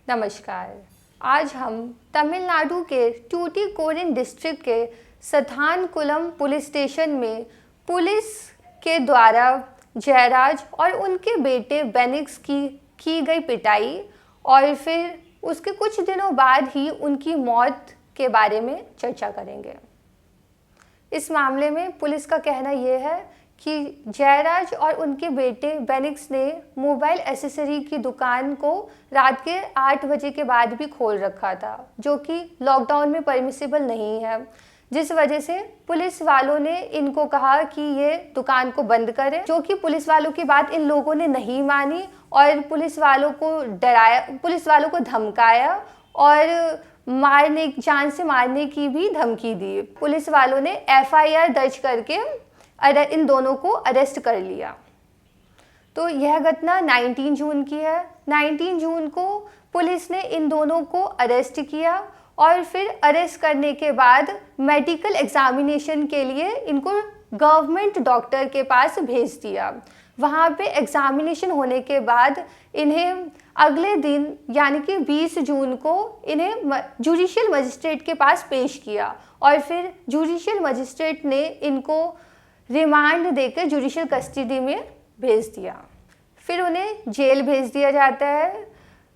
नमस्कार। आज हम तमिलनाडु के टूटीकोरिन डिस्ट्रिक्ट के सथानकुलम पुलिस स्टेशन में पुलिस के द्वारा जयराज और उनके बेटे बेनिक्स की गई पिटाई और फिर उसके कुछ दिनों बाद ही उनकी मौत के बारे में चर्चा करेंगे। इस मामले में पुलिस का कहना यह है कि जयराज और उनके बेटे बेनिक्स ने मोबाइल एसेसरी की दुकान को रात के 8 बजे के बाद भी खोल रखा था, जो कि लॉकडाउन में परमिसिबल नहीं है, जिस वजह से पुलिस वालों ने इनको कहा कि ये दुकान को बंद करें, जो कि पुलिस वालों की बात इन लोगों ने नहीं मानी और पुलिस वालों को डराया, पुलिस वालों को धमकाया और जान से मारने की भी धमकी दी। पुलिस वालों ने एफआईआर दर्ज करके इन दोनों को अरेस्ट कर लिया। तो यह घटना 19 जून की है। 19 जून को पुलिस ने इन दोनों को अरेस्ट किया और फिर अरेस्ट करने के बाद मेडिकल एग्जामिनेशन के लिए इनको गवर्नमेंट डॉक्टर के पास भेज दिया। वहाँ पे एग्जामिनेशन होने के बाद इन्हें अगले दिन यानी कि 20 जून को इन्हें जुडिशियल मजिस्ट्रेट के पास पेश किया और फिर जुडिशियल मजिस्ट्रेट ने इनको रिमांड देकर जुडिशियल कस्टडी में भेज दिया। फिर उन्हें जेल भेज दिया जाता है।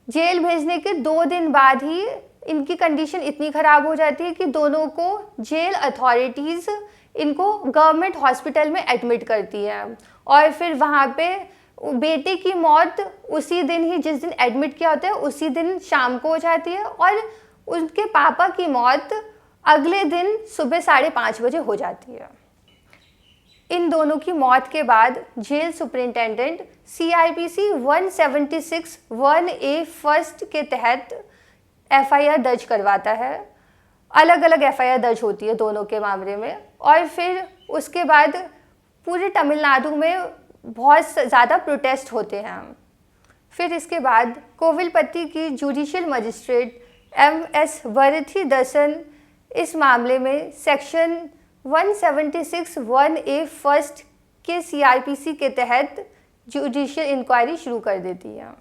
जेल भेजने के 2 दिन बाद ही इनकी कंडीशन इतनी ख़राब हो जाती है कि दोनों को जेल अथॉरिटीज़ इनको गवर्नमेंट हॉस्पिटल में एडमिट करती है और फिर वहाँ पे बेटे की मौत उसी दिन ही, जिस दिन एडमिट किया होता है उसी दिन शाम को हो जाती है और उनके पापा की मौत अगले दिन सुबह 5:30 बजे हो जाती है। इन दोनों की मौत के बाद jail superintendent CRPC 176 1A first के तहत FIR दर्ज करवाता है। अलग अलग FIR दर्ज होती है दोनों के मामले में और फिर उसके बाद पूरे तमिलनाडु में बहुत ज़्यादा प्रोटेस्ट होते हैं। फिर इसके बाद कोविलपत्ती की जुडिशियल मजिस्ट्रेट MS वरथीदसन इस मामले में सेक्शन 176 1A फर्स्ट के CRPC के तहत जुडिशियल इंक्वायरी शुरू कर देती है।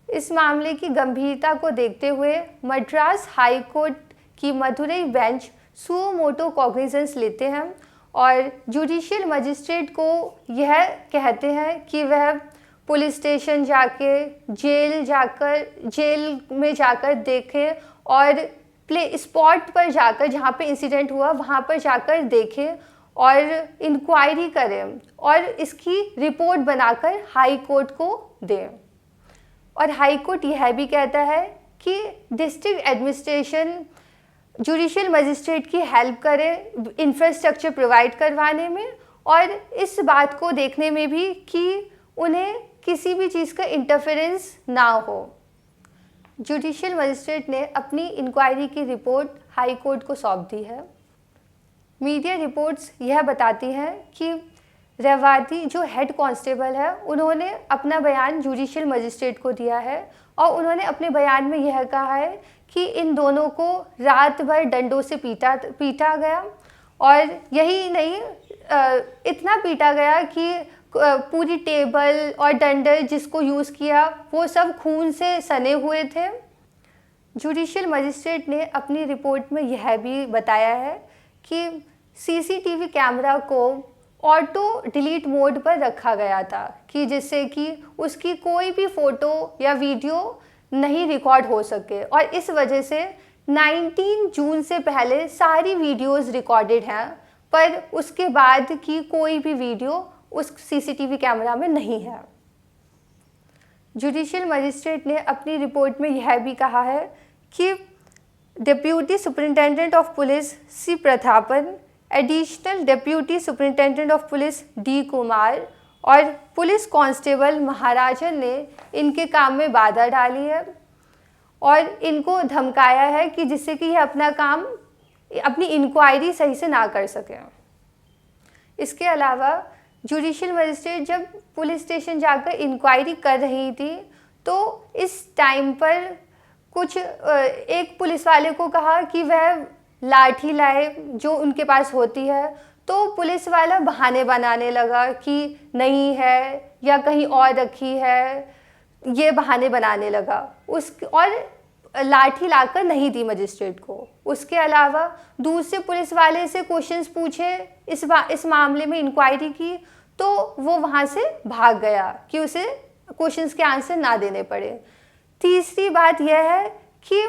इस मामले की गंभीरता को देखते हुए मद्रास हाई कोर्ट की Madurai bench suo motu cognizance लेते हैं और जुडिशियल मजिस्ट्रेट को यह कहते हैं कि वह पुलिस स्टेशन जाके जेल में जाकर देखें और स्पॉट पर जाकर, जहाँ पे इंसिडेंट हुआ वहाँ पर जाकर देखें और इंक्वायरी करें और इसकी रिपोर्ट बनाकर हाई कोर्ट को दें। और हाई कोर्ट यह भी कहता है कि डिस्ट्रिक्ट एडमिनिस्ट्रेशन जुडिशियल मजिस्ट्रेट की हेल्प करे इंफ्रास्ट्रक्चर प्रोवाइड करवाने में और इस बात को देखने में भी कि उन्हें किसी भी चीज़ का इंटरफेरेंस ना हो। जुडिशियल मजिस्ट्रेट ने अपनी इंक्वायरी की रिपोर्ट हाई कोर्ट को सौंप दी है। मीडिया रिपोर्ट्स यह बताती हैं कि रेवाती जो हेड कांस्टेबल है उन्होंने अपना बयान जुडिशियल मजिस्ट्रेट को दिया है और उन्होंने अपने बयान में यह कहा है कि इन दोनों को रात भर डंडों से पीटा गया और यही नहीं, इतना पीटा गया कि पूरी टेबल और डंडे जिसको यूज़ किया वो सब खून से सने हुए थे। जुडिशियल मजिस्ट्रेट ने अपनी रिपोर्ट में यह भी बताया है कि CCTV कैमरा को ऑटो डिलीट मोड पर रखा गया था कि जिससे कि उसकी कोई भी फ़ोटो या वीडियो नहीं रिकॉर्ड हो सके और इस वजह से 19 जून से पहले सारी वीडियोस रिकॉर्डेड हैं पर उसके बाद की कोई भी वीडियो उस CCTV कैमरा में नहीं है। जुडिशियल मजिस्ट्रेट ने अपनी रिपोर्ट में यह भी कहा है कि deputy superintendent of police C Prathapan, additional deputy superintendent of police D Kumar और पुलिस कांस्टेबल महाराजन ने इनके काम में बाधा डाली है और इनको धमकाया है कि जिससे कि यह अपना काम, अपनी इंक्वायरी सही से ना कर सकें। इसके अलावा जुडिशियल मजिस्ट्रेट जब पुलिस स्टेशन जाकर इंक्वायरी कर रही थी तो इस टाइम पर एक पुलिस वाले को कहा कि वह लाठी लाए जो उनके पास होती है, तो पुलिस वाला बहाने बनाने लगा कि नहीं है या कहीं और रखी है। ये बहाने बनाने लगा और लाठी लाकर नहीं दी मजिस्ट्रेट को। उसके अलावा दूसरे पुलिस वाले से क्वेश्चंस पूछे, इस मामले में इंक्वायरी की, तो वो वहाँ से भाग गया कि उसे क्वेश्चंस के आंसर ना देने पड़े। तीसरी बात यह है कि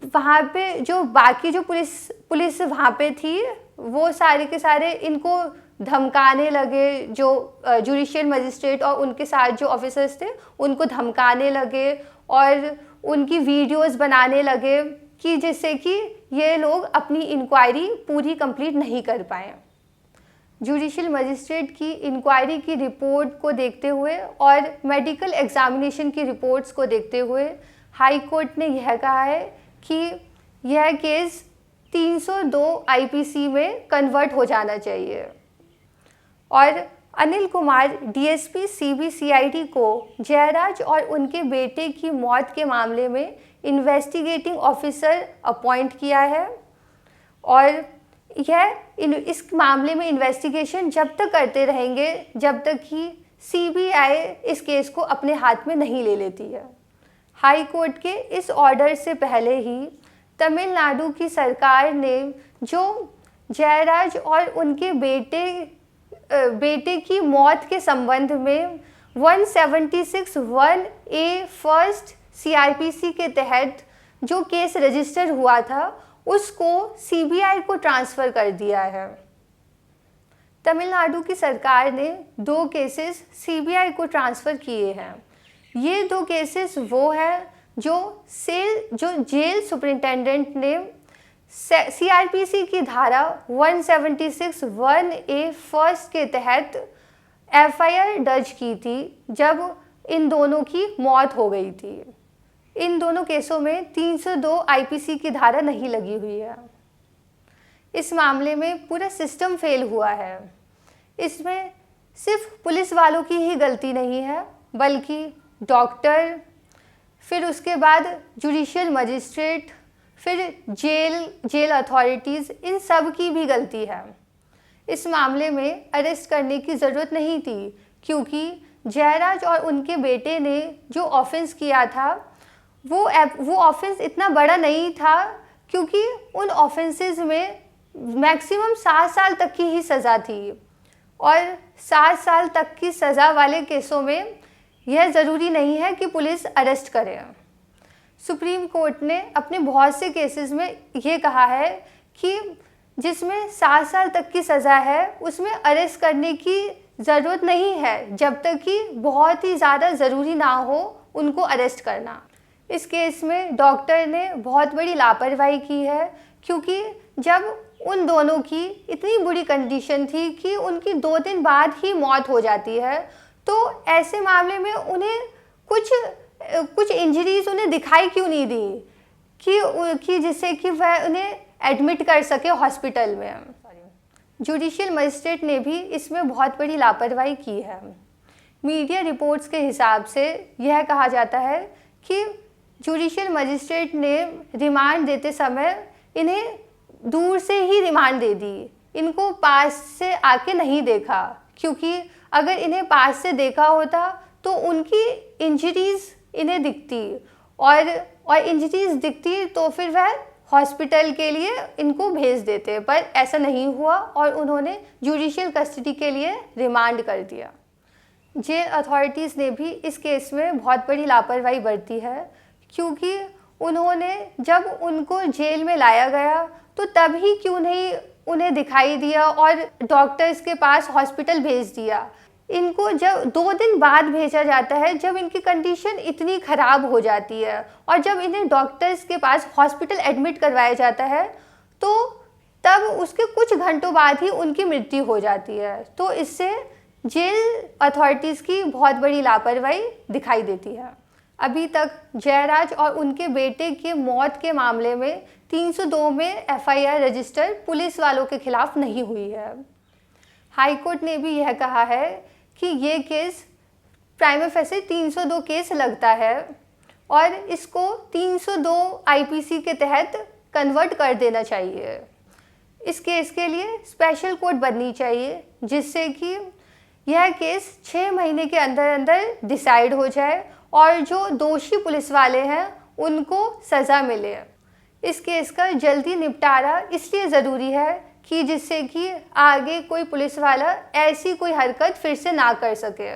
वहाँ पे जो बाकी जो पुलिस वहाँ पे थी, वो सारे के सारे इनको धमकाने लगे। जो जुडिशियल मजिस्ट्रेट और उनके साथ जो ऑफिसर्स थे उनको धमकाने लगे और उनकी वीडियोस बनाने लगे कि जिससे कि ये लोग अपनी इंक्वायरी पूरी कंप्लीट नहीं कर पाए। जुडिशियल मजिस्ट्रेट की इंक्वायरी की रिपोर्ट को देखते हुए और मेडिकल एग्जामिनेशन की रिपोर्ट्स को देखते हुए हाई कोर्ट ने यह कहा है कि यह केस 302 आईपीसी में कन्वर्ट हो जाना चाहिए और अनिल कुमार डीएसपी सीबीसीआईडी को जयराज और उनके बेटे की मौत के मामले में इन्वेस्टिगेटिंग ऑफिसर अपॉइंट किया है और इस मामले में इन्वेस्टिगेशन जब तक करते रहेंगे जब तक कि सीबीआई इस केस को अपने हाथ में नहीं ले लेती है। हाई कोर्ट के इस ऑर्डर से पहले ही तमिलनाडु की सरकार ने जो जयराज और उनके बेटे की मौत के संबंध में 176(1)(a) फर्स्ट सीआरपीसी के तहत जो केस रजिस्टर हुआ था उसको सीबीआई को ट्रांसफ़र कर दिया है। तमिलनाडु की सरकार ने 2 केसेस सीबीआई को ट्रांसफ़र किए हैं। ये 2 केसेस वो हैं जो जेल सुपरिटेंडेंट ने सीआरपीसी की धारा 176(1)(a) फर्स्ट के तहत एफआईआर दर्ज की थी जब इन दोनों की मौत हो गई थी। इन दोनों केसों में 302 आईपीसी की धारा नहीं लगी हुई है। इस मामले में पूरा सिस्टम फेल हुआ है। इसमें सिर्फ पुलिस वालों की ही गलती नहीं है बल्कि डॉक्टर, फिर उसके बाद जुडिशियल मजिस्ट्रेट, फिर जेल अथॉरिटीज़, इन सब की भी गलती है। इस मामले में अरेस्ट करने की ज़रूरत नहीं थी क्योंकि जयराज और उनके बेटे ने जो ऑफेंस किया था वो ऑफेंस इतना बड़ा नहीं था क्योंकि उन ऑफेंसेस में मैक्सिमम 7 साल तक की ही सज़ा थी और 7 साल तक की सज़ा वाले केसों में यह ज़रूरी नहीं है कि पुलिस अरेस्ट करे। सुप्रीम कोर्ट ने अपने बहुत से केसेस में ये कहा है कि जिसमें 7 साल तक की सज़ा है उसमें अरेस्ट करने की ज़रूरत नहीं है जब तक कि बहुत ही ज़्यादा ज़रूरी ना हो उनको अरेस्ट करना। इस केस में डॉक्टर ने बहुत बड़ी लापरवाही की है क्योंकि जब उन दोनों की इतनी बुरी कंडीशन थी कि उनकी 2 दिन बाद ही मौत हो जाती है, तो ऐसे मामले में उन्हें कुछ इंजरीज उन्हें दिखाई क्यों नहीं दी कि जिससे कि वह उन्हें एडमिट कर सके हॉस्पिटल में। जुडिशियल मजिस्ट्रेट ने भी इसमें बहुत बड़ी लापरवाही की है। मीडिया रिपोर्ट्स के हिसाब से यह कहा जाता है कि जुडिशियल मजिस्ट्रेट ने रिमांड देते समय इन्हें दूर से ही रिमांड दे दी, इनको पास से आके नहीं देखा क्योंकि अगर इन्हें पास से देखा होता तो उनकी इंजरीज़ इन्हें दिखती और इंजरीज़ दिखती तो फिर वह हॉस्पिटल के लिए इनको भेज देते, पर ऐसा नहीं हुआ और उन्होंने जुडिशियल कस्टडी के लिए रिमांड कर दिया। जेल अथॉरिटीज़ ने भी इस केस में बहुत बड़ी लापरवाही बरती है क्योंकि उन्होंने जब उनको जेल में लाया गया तो तभी क्यों नहीं उन्हें दिखाई दिया और डॉक्टर्स के पास हॉस्पिटल भेज दिया। इनको जब 2 दिन बाद भेजा जाता है जब इनकी कंडीशन इतनी ख़राब हो जाती है और जब इन्हें डॉक्टर्स के पास हॉस्पिटल एडमिट करवाया जाता है तो तब उसके कुछ घंटों बाद ही उनकी मृत्यु हो जाती है। तो इससे जेल अथॉरिटीज़ की बहुत बड़ी लापरवाही दिखाई देती है। अभी तक जयराज और उनके बेटे के मौत के मामले में 302 में एफआईआर रजिस्टर पुलिस वालों के खिलाफ नहीं हुई है। हाई कोर्ट ने भी यह कहा है कि ये केस प्राइमा फेसी 302 केस लगता है और इसको 302 आईपीसी के तहत कन्वर्ट कर देना चाहिए। इस केस के लिए स्पेशल कोर्ट बननी चाहिए जिससे कि यह केस 6 महीने के अंदर अंदर डिसाइड हो जाए और जो दोषी पुलिस वाले हैं उनको सज़ा मिले। इस केस का जल्दी निपटारा इसलिए ज़रूरी है कि जिससे कि आगे कोई पुलिस वाला ऐसी कोई हरकत फिर से ना कर सके।